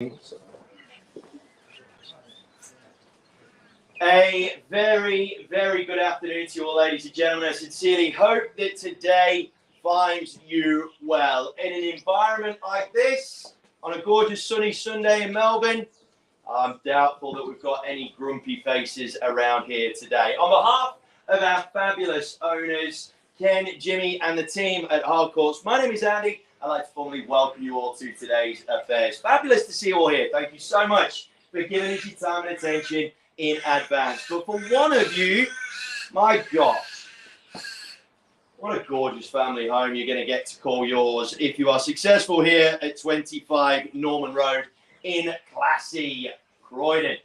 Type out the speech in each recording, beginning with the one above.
A very, very good afternoon to you all, ladies and gentlemen. I sincerely hope that today finds you well. In an environment like this, on a gorgeous sunny Sunday in Melbourne, I'm doubtful that we've got any grumpy faces around here today. On behalf of our fabulous owners, Ken, Jimmy, and the team at Hard Courts, my name is Andy. I'd like to formally welcome you all to today's affairs. Fabulous to see you all here. Thank you so much for giving us your time and attention in advance. But for one of you, my gosh, what a gorgeous family home you're going to get to call yours if you are successful here at 25 Norman Road in classy Croydon.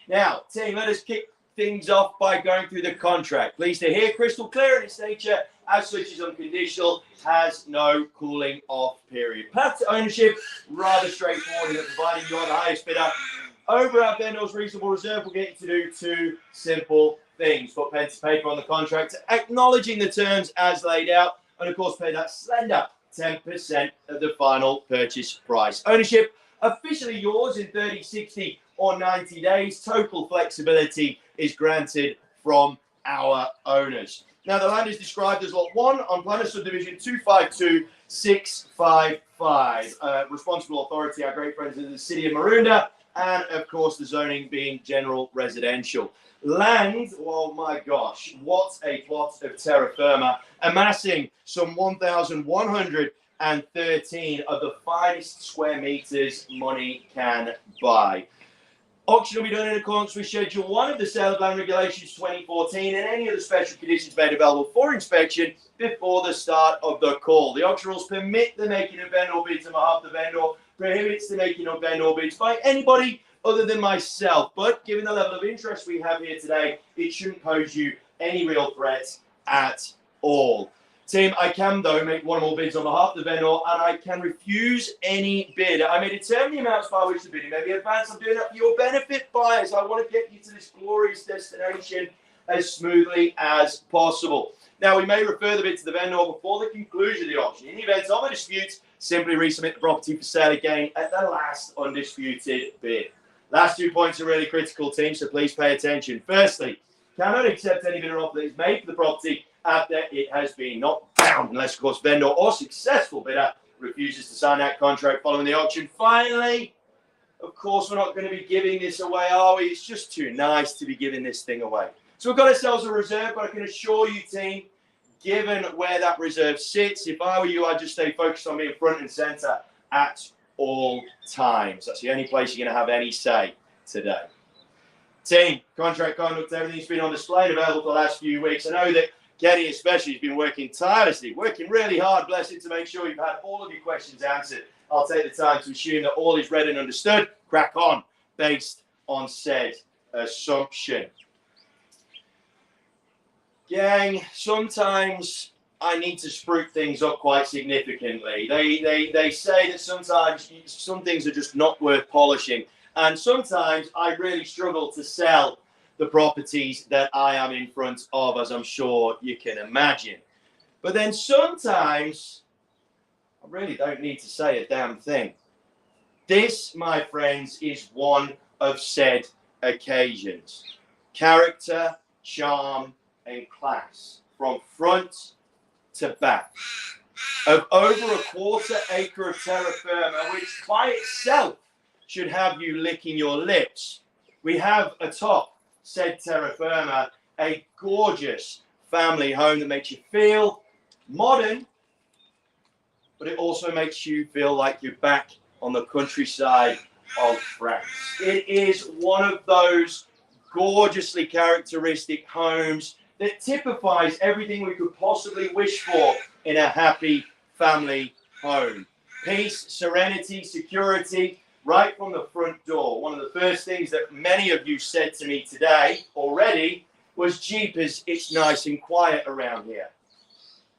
Now, team, let us kick things off by going through the contract. Pleased to hear, crystal clear in its nature, as such is unconditional, has no cooling off period. Path to ownership, rather straightforward, that providing you are the highest bidder over our vendor's reasonable reserve, will get you to do two simple things. Put pen to paper on the contract, acknowledging the terms as laid out, and of course pay that slender 10% of the final purchase price. Ownership officially yours in 30, 60 or 90 days. Total flexibility is granted from our owners. Now, the land is described as Lot 1 on Planner Subdivision 252655. Responsible authority, our great friends in the City of Maroondah, and, of course, the zoning being general residential. Land, oh my gosh, what a plot of terra firma, amassing some 1,113 of the finest square meters money can buy. Auction will be done in accordance with Schedule 1 of the Sale of Land Regulations 2014 and any other special conditions made available for inspection before the start of the call. The auction rules permit the making of vendor bids on behalf of the vendor, prohibits the making of vendor bids by anybody other than myself. But given the level of interest we have here today, it shouldn't pose you any real threat at all. Team, I can, though, make one or more bids on behalf of the vendor, and I can refuse any bid. I may determine the amounts by which the bidding may be advanced. I'm doing that for your benefit, buyers. I want to get you to this glorious destination as smoothly as possible. Now, we may refer the bid to the vendor before the conclusion of the auction. In the event of a dispute, simply resubmit the property for sale again at the last undisputed bid. Last 2 points are really critical, team, so please pay attention. Firstly, cannot accept any bidder offer that is made for the property after it has been knocked down, unless, of course, vendor or successful bidder refuses to sign that contract following the auction. Finally, of course, we're not going to be giving this away, are we? It's just too nice to be giving this thing away. So we've got ourselves a reserve, but I can assure you, team, given where that reserve sits, if I were you, I'd just stay focused on being front and centre at all times. That's the only place you're going to have any say today. Team, contract conduct, everything's been on display and available for the last few weeks. I know that Kenny especially has been working tirelessly, working really hard, bless him, to make sure you've had all of your questions answered. I'll take the time to assume that all is read and understood. Crack on, based on said assumption. Gang, sometimes I need to spruik things up quite significantly. They say that sometimes some things are just not worth polishing. And sometimes I really struggle to sell the properties that I am in front of, as I'm sure you can imagine. But then sometimes I really don't need to say a damn thing. This, my friends, is one of said occasions. Character, charm, and class, from front to back, of over a quarter acre of terra firma, which by itself should have you licking your lips. We have atop said terra firma a gorgeous family home that makes you feel modern, but it also makes you feel like you're back on the countryside of France. It is one of those gorgeously characteristic homes that typifies everything we could possibly wish for in a happy family home. Peace, serenity, security, right from the front door. One of the first things that many of you said to me today already was, "Jeepers, it's nice and quiet around here."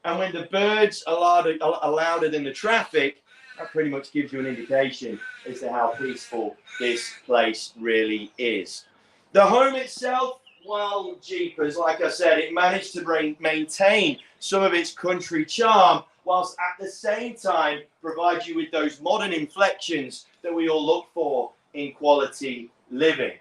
And when the birds are louder than the traffic, that pretty much gives you an indication as to how peaceful this place really is. The home itself, well, jeepers, like I said, it managed to maintain some of its country charm whilst at the same time provide you with those modern inflections that that we all look for in quality living.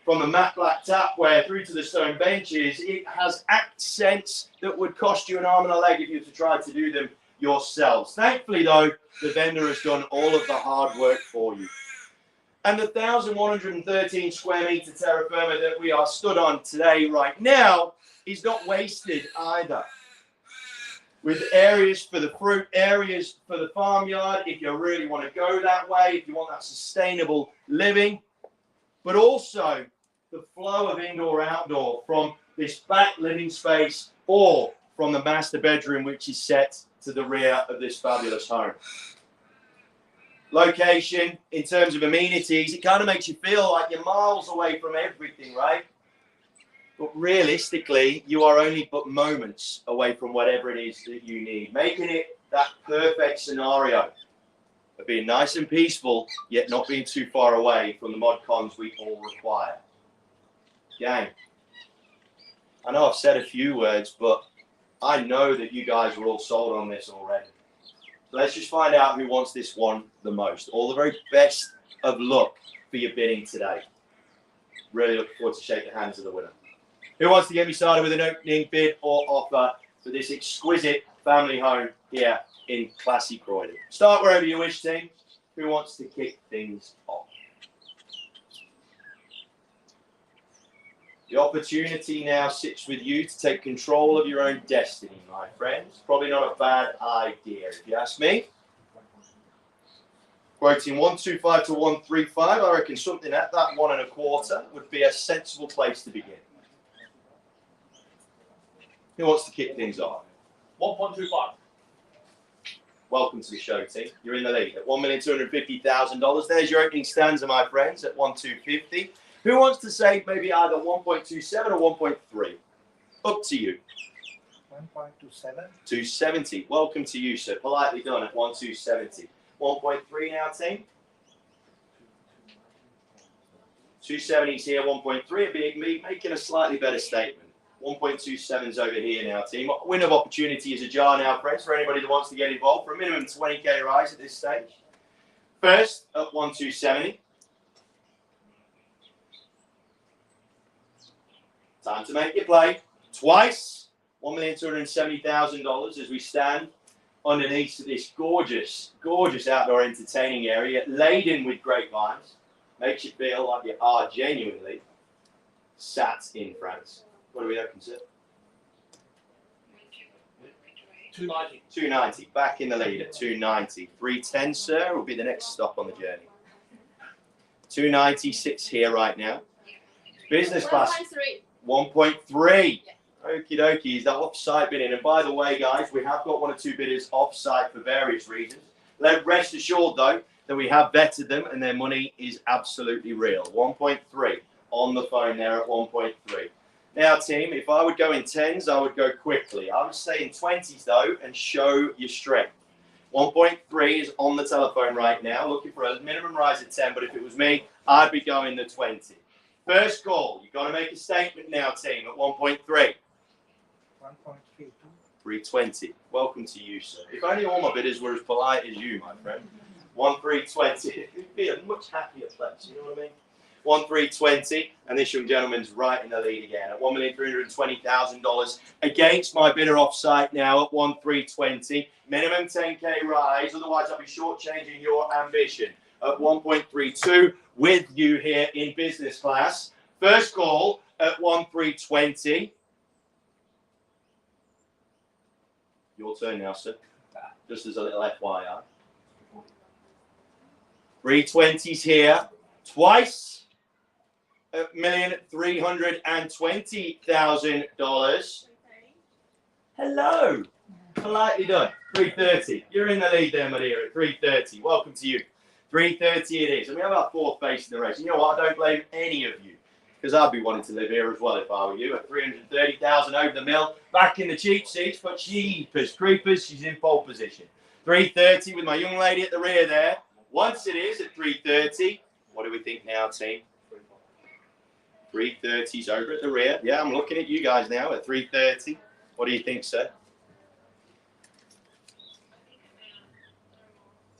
From the matte black tapware through to the stone benches, it has accents that would cost you an arm and a leg if you were to try to do them yourselves. Thankfully, though, the vendor has done all of the hard work for you. And the 1,113 square meter terra firma that we are stood on today, right now, is not wasted either. With areas for the fruit, areas for the farmyard, if you really want to go that way, if you want that sustainable living, but also the flow of indoor-outdoor from this back living space or from the master bedroom, which is set to the rear of this fabulous home. Location, in terms of amenities, it kind of makes you feel like you're miles away from everything, right? But realistically, you are only but moments away from whatever it is that you need, making it that perfect scenario of being nice and peaceful, yet not being too far away from the mod cons we all require. Gang, I know I've said a few words, but I know that you guys are all sold on this already. So let's just find out who wants this one the most. All the very best of luck for your bidding today. Really looking forward to shaking the hands of the winner. Who wants to get me started with an opening bid or offer for this exquisite family home here in classy Croydon? Start wherever you wish, team. Who wants to kick things off? The opportunity now sits with you to take control of your own destiny, my friends. Probably not a bad idea, if you ask me. Quoting 125 to 135, I reckon something at that 1 1/4 would be a sensible place to begin. Who wants to kick things off? 1.25. Welcome to the show, team. You're in the lead at $1,250,000. There's your opening stanza, my friends, at 1,250. Who wants to say maybe either 1.27 or 1.3? Up to you. 1.27. 270. Welcome to you, sir. Politely done at 1,270. 1.3 now, team. 270's here. 1.3 would be me making a slightly better statement. 1.27's over here now, team. Window of opportunity is ajar now, friends, for anybody that wants to get involved for a minimum 20k rise at this stage. First, up 1,270. Time to make your play. Twice, $1,270,000 as we stand underneath this gorgeous, gorgeous outdoor entertaining area, laden with grapevines. Makes you feel like you are genuinely sat in France. What do we open, sir? 290. 290. Back in the lead at 290. 310, sir, will be the next stop on the journey. 290 sits here right now. Business class. 1.3. Okie dokie. Is that off-site bidding? And by the way, guys, we have got 1 or 2 bidders off-site for various reasons. Rest assured, though, that we have vetted them and their money is absolutely real. 1.3 on the phone there at 1.3. Now, team, if I would go in 10s, I would go quickly. I would stay in 20s, though, and show your strength. 1.3 is on the telephone right now, looking for a minimum rise at 10, but if it was me, I'd be going the 20. First call. You've got to make a statement now, team, at 1.3. 1.32. 320. Welcome to you, sir. If only all my bidders were as polite as you, my friend. 1,320. It'd be a much happier place, you know what I mean? 1,320, and this young gentleman's right in the lead again at $1,320,000 against my bidder off-site now at 1,320. Minimum 10k rise, otherwise I'll be shortchanging your ambition at 1.32 with you here in business class. First call at 1,320. Your turn now, sir. Just as a little FYI. 320's here. Twice. $1,320,000. Hello. Politely done. 330. You're in the lead there, my dear, at 330. Welcome to you. 330 it is. And we have our 4th base in the race. And you know what? I don't blame any of you, because I'd be wanting to live here as well if I were you. At 330,000 over the mill. Back in the cheap seats, but cheapers, creepers, she's in pole position. 330 with my young lady at the rear there. Once it is at 330. What do we think now, team? 330's over at the rear. Yeah, I'm looking at you guys now at 330. What do you think, sir?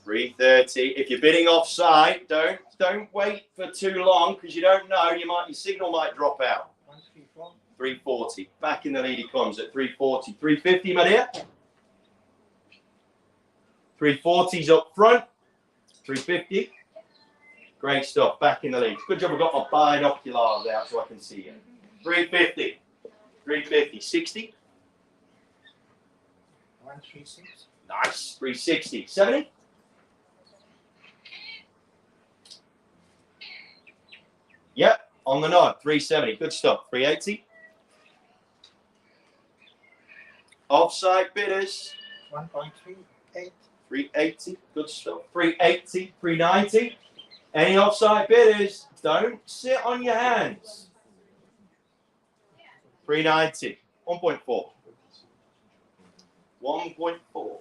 330. If you're bidding offside, don't wait for too long because you don't know. Your signal might drop out. 134. 340. Back in the lead he comes at 340. 350, my dear. 340's up front. 350. Great stuff. Back in the lead. Good job I've got my binoculars out so I can see you. 350. 350. 60. 136. Nice. 360. 70. Yep. On the nod. 370. Good stuff. 380. Offside bidders. 1.38. 380. Good stuff. 380. 390. Any offside bidders? Don't sit on your hands. 390. 1.4. 1.4. 1.4.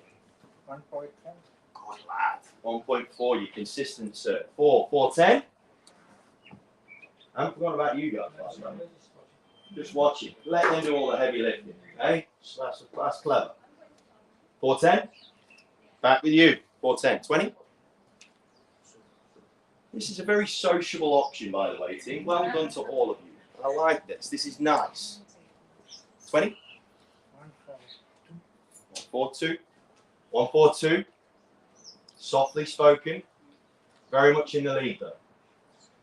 Good lad. 1.4. You're consistent, sir. 4. 410. I haven't forgotten about you guys, by the way. Just watching. Let them do all the heavy lifting. Okay? So that's clever. 410. Back with you. 410. 20. This is a very sociable option, by the way, team. Well done to all of you. I like this. This is nice. 20. 142. 142. Softly spoken. Very much in the lead, though.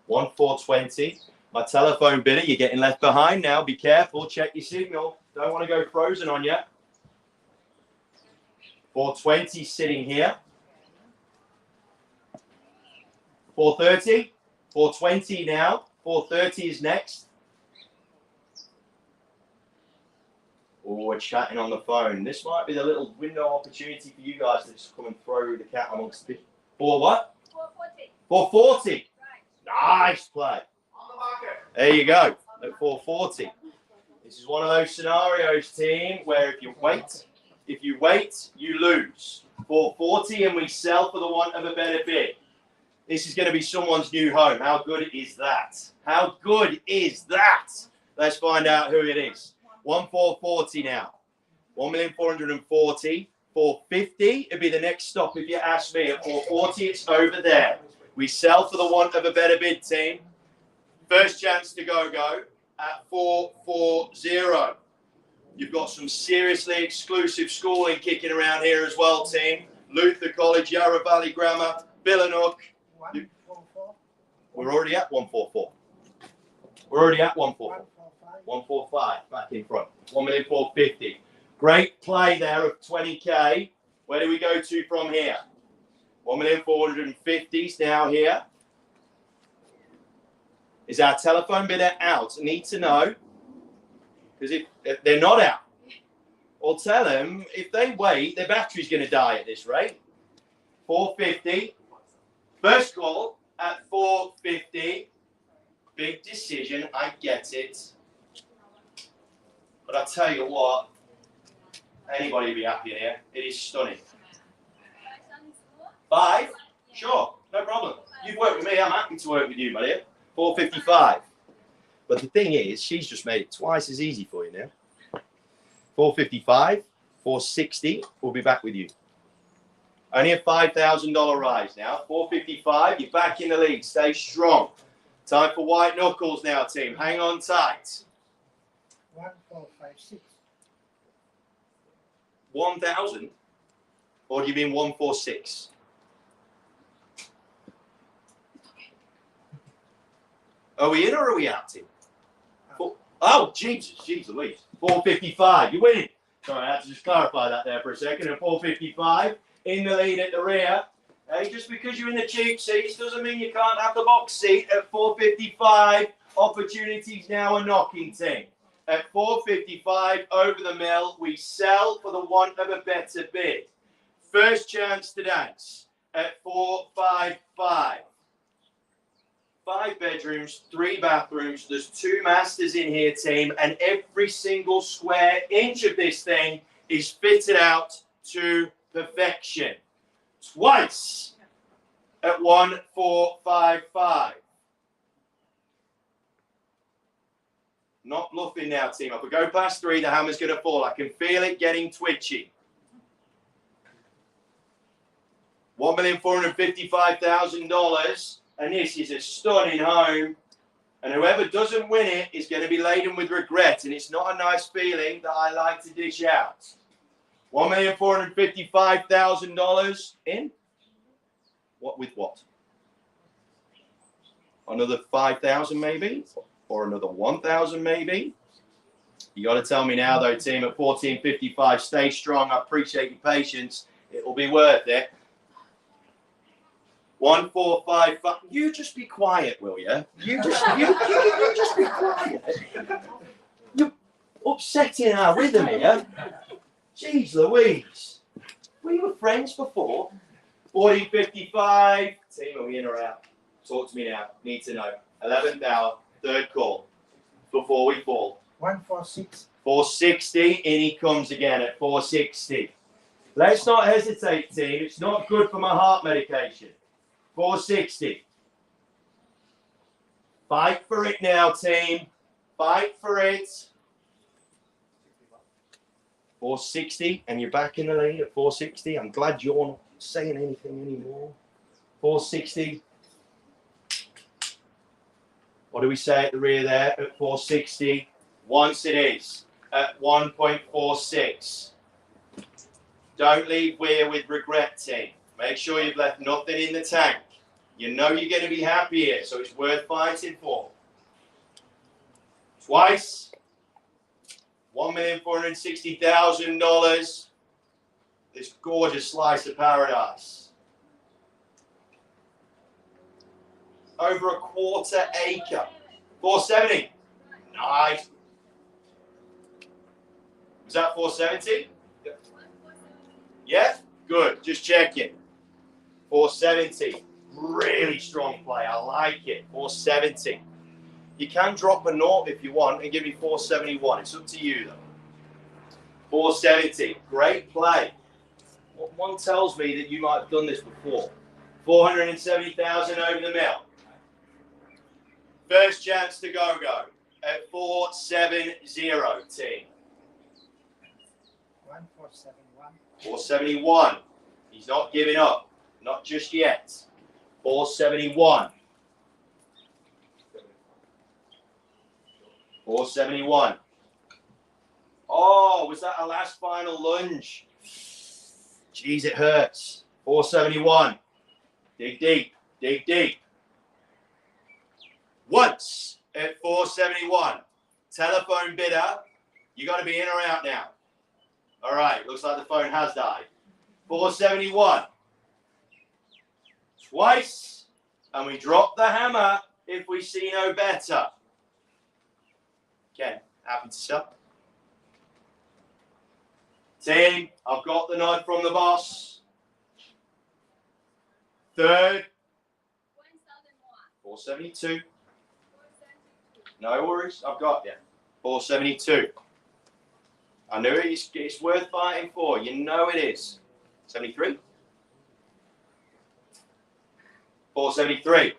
1420. My telephone bidder, you're getting left behind now. Be careful. Check your signal. Don't want to go frozen on you. 420 sitting here. 430. 420 now. 430 is next. Oh, we're chatting on the phone. This might be the little window opportunity for you guys to just come and throw the cat amongst the... 4 what? 440. 440. Right. Nice play. There you go. At 440. This is one of those scenarios, team, where if you wait, you lose. 440 and we sell for the want of a better bid. This is going to be someone's new home. How good is that? How good is that? Let's find out who it is. 1440 now. 1,440,000. 450 it'd be the next stop if you ask me. At 440, it's over there. We sell for the want of a better bid, team. First chance to go at 440. You've got some seriously exclusive schooling kicking around here as well, team. Luther College, Yarra Valley Grammar, Billanook. 144. We're already at 144. We're already at 144. 145. 145 back in front. 1,450,000. Great play there of 20k. Where do we go to from here? 1,450,000 now here. Is our telephone bidder out? Need to know. Because if they're not out, I'll tell them if they wait, their battery's going to die at this rate. 450. First call at 450. Big decision. I get it. But I tell you what, anybody will be happy in here. It is stunning. 5? Sure, no problem. You've worked with me. I'm happy to work with you, my dear. 455. But the thing is, she's just made it twice as easy for you now. 455, 460. We'll be back with you. Only a $5,000 rise now. 455. You're back in the lead. Stay strong. Time for white knuckles now, team. Hang on tight. 1456. 1,000? Or do you mean 146? Are we in or are we out, team? Oh, Jesus, Louise. 455. You're winning. Sorry, I had to just clarify that there for a second. At 455, in the lead at the rear. Hey, just because you're in the cheap seats doesn't mean you can't have the box seat. At 455, opportunities now are knocking, team. At 455, over the mill, we sell for the want of a better bid. First chance to dance at 455. 5 bedrooms, 3 bathrooms. There's 2 masters in here, team, and every single square inch of this thing is fitted out to perfection. Twice at 1455. Not bluffing now, team. If we go past 3, the hammer's going to fall. I can feel it getting twitchy. $1,455,000. And this is a stunning home. And whoever doesn't win it is going to be laden with regret. And it's not a nice feeling that I like to dish out. $1,455,000 in. What with what? Another 5,000 maybe? Or another 1,000 maybe? You got to tell me now though, team, at 14.55. Stay strong. I appreciate your patience. It will be worth it. 1,455. You just be quiet, will you? You just be quiet. You're upsetting our rhythm here. Jeez Louise. We were friends before. 14.55. Team, are we in or out? Talk to me now. Need to know. 11th hour. Third call. Before we fall. 146. 460. In he comes again at 460. Let's not hesitate, team. It's not good for my heart medication. 460. Fight for it now, team. Fight for it. 460, and you're back in the lead at 460. I'm glad you're not saying anything anymore. 460. What do we say at the rear there at 460? Once it is at 1.46. Don't leave Weir with regret, team. Make sure you've left nothing in the tank. You know you're going to be happy here, so it's worth fighting for. Twice. $1,460,000. This gorgeous slice of paradise. Over a quarter acre. 470. Nice. Was that 470? Yeah? Good. Just checking. 470. Really strong play. I like it. 470. You can drop a naught if you want and give me 471. It's up to you though. 470. Great play. One tells me that you might have done this before. 470,000 over the mill. First chance to go at 470, team. 1471. 471. He's not giving up. Not just yet. 471. 471. Oh, was that a last final lunge? Jeez, it hurts. 471. Dig deep. Dig deep. Once at 471. Telephone bidder. You got to be in or out now. All right. Looks like the phone has died. 471. Twice. And we drop the hammer if we see no better. Ken, happy to sell? Team, I've got the nod from the boss. Third. 472. No worries, I've got you. 472. I know it's worth fighting for. You know it is. 73. 473.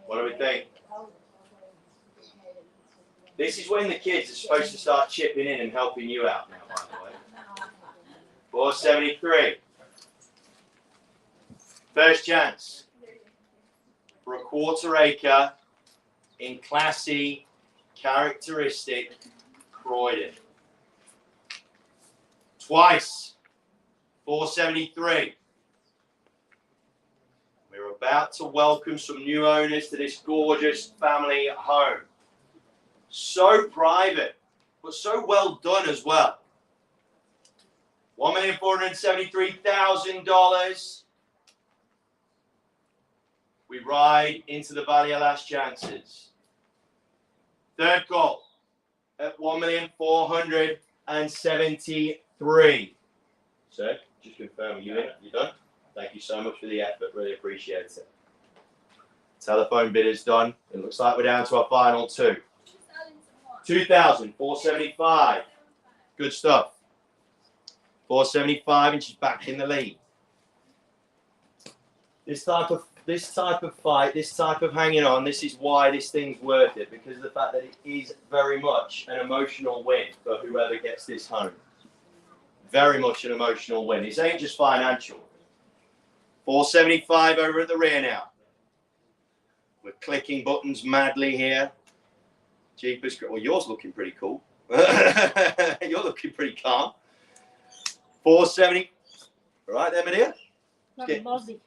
What do we think? This is when the kids are supposed to start chipping in and helping you out now, by the way. 473. First chance for a quarter acre in classy, characteristic Croydon. Twice. 473. We're about to welcome some new owners to this gorgeous family home. So private, but so well done as well. $1,473,000. We ride into the Valley of Last Chances. Third call at $1,473,000. So, just confirm you in. You done? Thank you so much for the effort. Really appreciate it. Telephone bid is done. It looks like we're down to our final two. 2,475. Good stuff. 475, and she's back in the lead. This type of this type of fight, this type of hanging on, this is why this thing's worth it, because of the fact that it is very much an emotional win for whoever gets this home. Very much an emotional win. This ain't just financial. 475 over at the rear now. We're clicking buttons madly here. Jeepers, well, yours looking pretty cool. You're looking pretty calm. 470. All right there, my dear.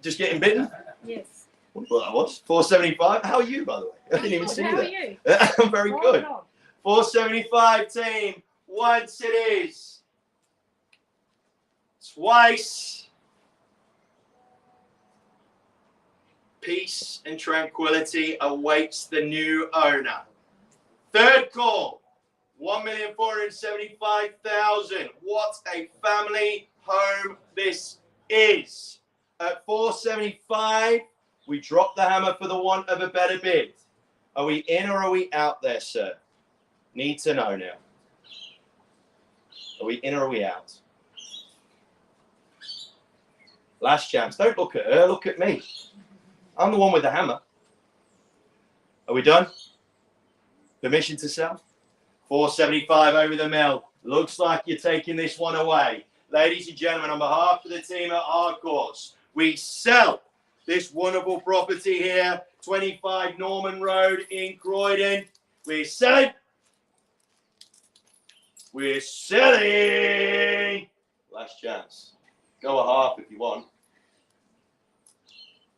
Just getting bitten? Yes. Well, that was 475. How are you, by the way? I didn't even see How that. are you? I'm very good. 475 team. Once it is. Twice. Peace and tranquility awaits the new owner. Third call. 1,475,000. What a family home this is. At 475, we drop the hammer for the want of a better bid. Are we in or are we out there, sir? Need to know now. Are we in or are we out? Last chance. Don't look at her. Look at me. I'm the one with the hammer. Are we done? Permission to sell? 475 over the mill. Looks like you're taking this one away. Ladies and gentlemen, on behalf of the team at Hardcourts, we sell this wonderful property here, 25 Norman Road in Croydon. We're selling. We're selling. Last chance. Go a half if you want.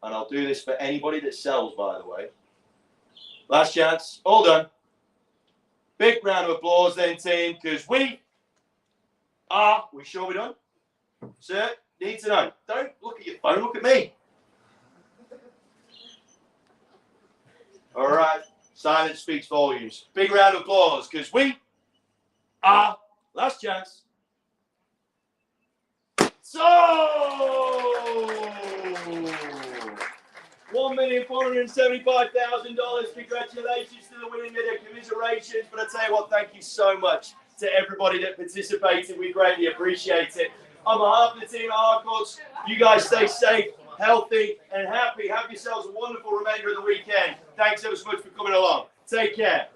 And I'll do this for anybody that sells, by the way. Last chance. All done. Big round of applause then, team, because we sure we're done? Sir, need to know. Don't look at your phone, look at me. All right. Silence speaks volumes. Big round of applause, because we are, last chance. So, $1,475,000. Congratulations to the winning bidder. Commiserations. But I tell you what, thank you so much to everybody that participated. We greatly appreciate it. On behalf of the team at Hardcourts, you guys stay safe, healthy, and happy. Have yourselves a wonderful remainder of the weekend. Thanks ever so much for coming along. Take care.